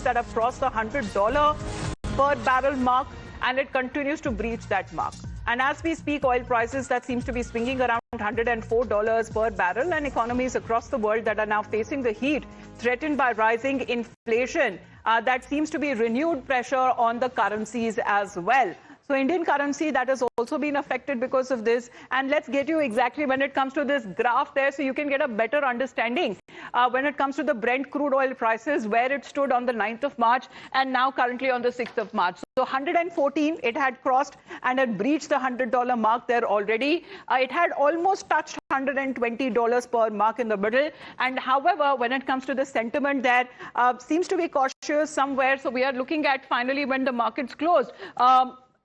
prices that have crossed the $100 per barrel mark, and it continues to breach that mark. And as we speak, oil prices that seems to be swinging around $104 per barrel, and economies across the world that are now facing the heat, threatened by rising inflation, that seems to be renewed pressure on the currencies as well. So Indian currency that has also been affected because of this. And let's get you exactly when it comes to this graph there, so you can get a better understanding when it comes to the Brent crude oil prices, where it stood on the 9th of March and now currently on the 6th of March. So 114 it had crossed and had breached the $100 mark there already. It had almost touched $120 per mark in the middle. And however, when it comes to the sentiment there, seems to be cautious somewhere. So we are looking at finally when the markets closed.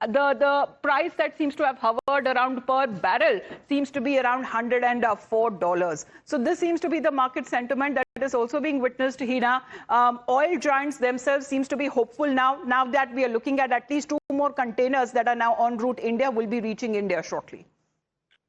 The price that seems to have hovered around per barrel seems to be around $104. So this seems to be the market sentiment that is also being witnessed, Hina. Oil giants themselves seems to be hopeful now that we are looking at least 2 more containers that are now en route India will be reaching India shortly.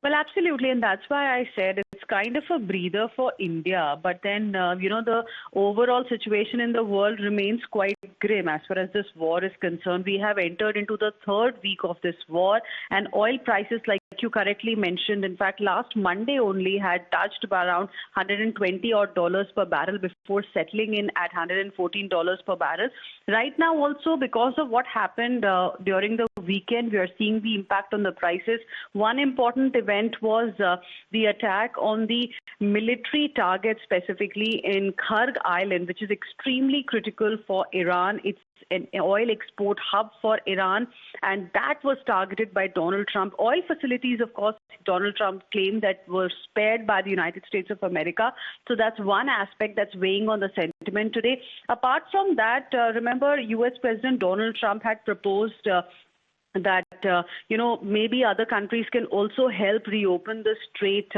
Well, absolutely. And that's why I said it's kind of a breather for India. But then, the overall situation in the world remains quite grim as far as this war is concerned. We have entered into the 3rd week of this war, and oil prices, like you correctly mentioned, in fact, last Monday only had touched around $120 per barrel before settling in at $114 per barrel. Right now also, because of what happened during the weekend, we are seeing the impact on the prices. One important event was the attack on the military target, specifically in Kharg Island, which is extremely critical for Iran. It's an oil export hub for Iran, and that was targeted by Donald Trump. Oil facilities, of course, Donald Trump claimed that were spared by the United States of America. So that's one aspect that's weighing on the sentiment today. Apart from that, remember, U.S. President Donald Trump had proposed that maybe other countries can also help reopen the strait.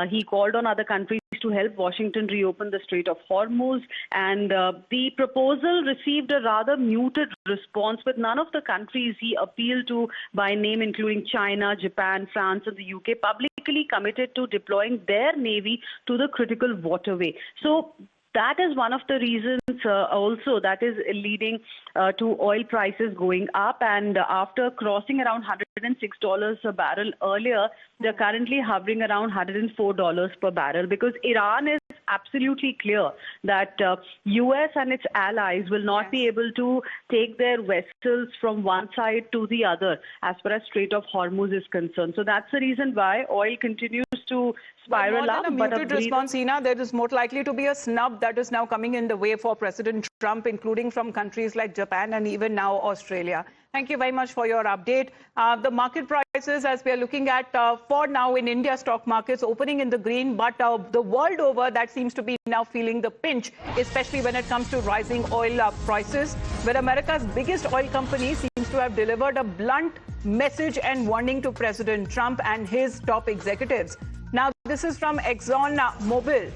He called on other countries to help Washington reopen the Strait of Hormuz, and the proposal received a rather muted response, with none of the countries he appealed to by name, including China, Japan, France and the UK, publicly committed to deploying their navy to the critical waterway. So that is one of the reasons also that is leading to oil prices going up. And after crossing around $106 a barrel earlier, they're currently hovering around $104 per barrel, because Iran is absolutely clear that U.S. and its allies will not be able to take their vessels from one side to the other as far as Strait of Hormuz is concerned. So that's the reason why oil continues to spiral up. But more than a muted response, Hina, there is more likely to be a snub that is now coming in the way for President Trump, including from countries like Japan and even now Australia. Thank you very much for your update. The market prices, as we are looking at for now in India stock markets, opening in the green, but the world over, that seems to be now feeling the pinch, especially when it comes to rising oil prices, where America's biggest oil company seems to have delivered a blunt message and warning to President Trump and his top executives. Now, this is from ExxonMobil,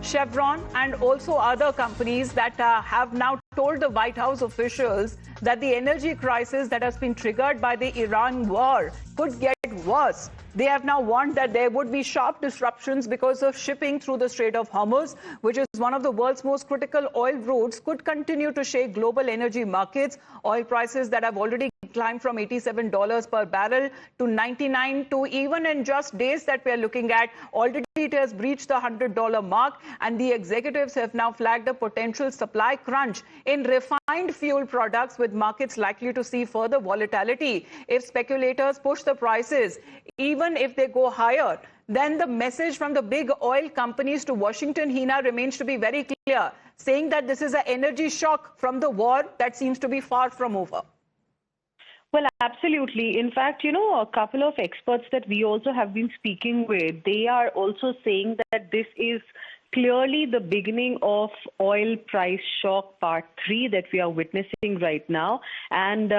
Chevron and also other companies that have now told the White House officials that the energy crisis that has been triggered by the Iran war could get worse. They have now warned that there would be sharp disruptions because of shipping through the Strait of Hormuz, which is one of the world's most critical oil routes, could continue to shake global energy markets. Oil prices that have already climbed from $87 per barrel to $99, to even in just days that we are looking at, already it has breached the $100 mark, and the executives have now flagged a potential supply crunch in refined fuel products, with markets likely to see further volatility if speculators push the prices. Even if they go higher, then the message from the big oil companies to Washington, Hina, remains to be very clear, saying that this is an energy shock from the war that seems to be far from over. Well, absolutely. In fact, a couple of experts that we also have been speaking with, they are also saying that this is clearly the beginning of oil price shock part 3 that we are witnessing right now. And,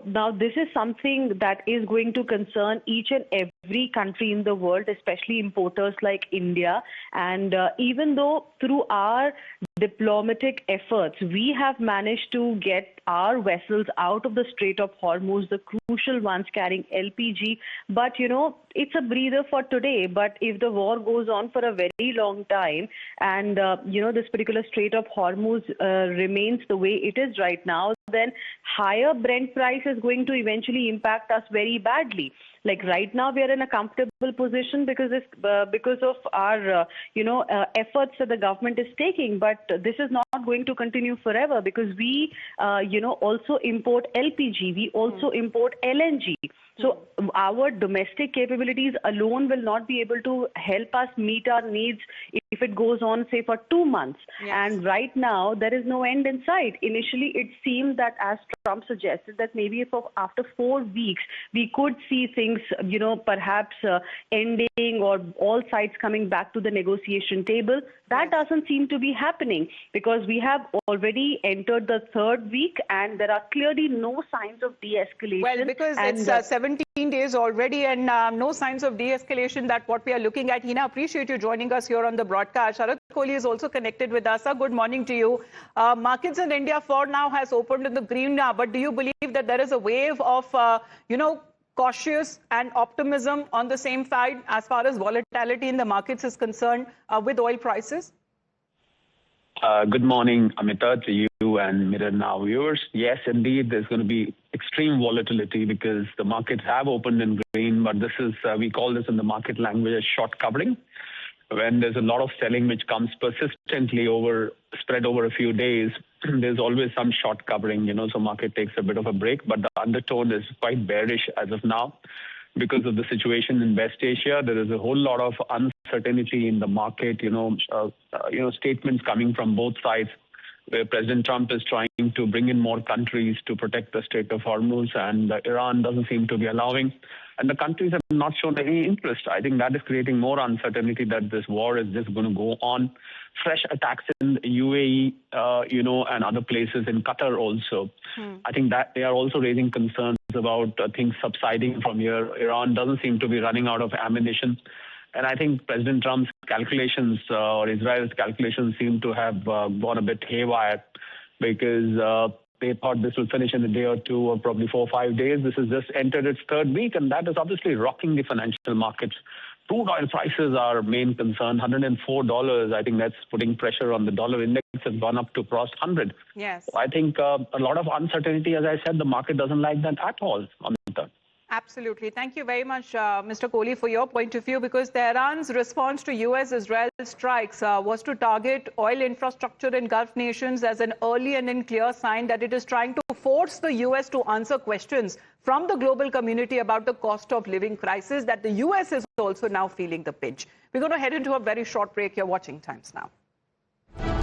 now this is something that is going to concern each and every country in the world, especially importers like India. And even though through our diplomatic efforts, we have managed to get our vessels out of the Strait of Hormuz, the crucial ones carrying LPG. But, it's a breather for today. But if the war goes on for a very long time and, this particular Strait of Hormuz remains the way it is right now, then higher Brent price is going to eventually impact us very badly. Like right now, we are in a comfortable position because of our efforts that the government is taking. But this is not going to continue forever because we also import LPG. We also import LNG. So our domestic capabilities alone will not be able to help us meet our needs if it goes on, say, for 2 months. Yes. And right now, there is no end in sight. Initially, it seemed that, as Trump suggested, that maybe after 4 weeks, we could see things, perhaps ending or all sides coming back to the negotiation table. That doesn't seem to be happening because we have already entered the 3rd week and there are clearly no signs of de-escalation. Well, because it's 17 days already and no signs of de-escalation that what we are looking at. Hina, appreciate you joining us here on the broadcast. Sharat Kohli is also connected with us. Good morning to you. Markets in India for now has opened in the green now, but do you believe that there is a wave of, cautious and optimism on the same side as far as volatility in the markets is concerned with oil prices? Good morning, Amita, to you and Mirror Now viewers. Yes, indeed, there's going to be extreme volatility because the markets have opened in green, but this is, we call this in the market language as short covering. When there's a lot of selling which comes persistently spread over a few days, there's always some short covering, so market takes a bit of a break, but the undertone is quite bearish as of now. Because of the situation in West Asia, there is a whole lot of uncertainty in the market, statements coming from both sides, where President Trump is trying to bring in more countries to protect the Strait of Hormuz, and Iran doesn't seem to be allowing. And the countries have not shown any interest. I think that is creating more uncertainty that this war is just going to go on. Fresh attacks in UAE, and other places in Qatar also. I think that they are also raising concerns about things subsiding from here. Iran doesn't seem to be running out of ammunition. And I think President Trump's calculations or Israel's calculations seem to have gone a bit haywire because they thought this will finish in a day or two or probably 4 or 5 days. This has just entered its 3rd week, and that is obviously rocking the financial markets. Crude oil prices are main concern. $104, I think that's putting pressure on the dollar index. Has gone up to cross 100. Yes. So I think a lot of uncertainty, as I said, the market doesn't like that at all. Absolutely. Thank you very much, Mr. Kohli, for your point of view, because Tehran's response to US-Israel strikes was to target oil infrastructure in Gulf nations as an early and clear sign that it is trying to force the US to answer questions from the global community about the cost of living crisis that the US is also now feeling the pinch. We're going to head into a very short break. You're watching Times Now.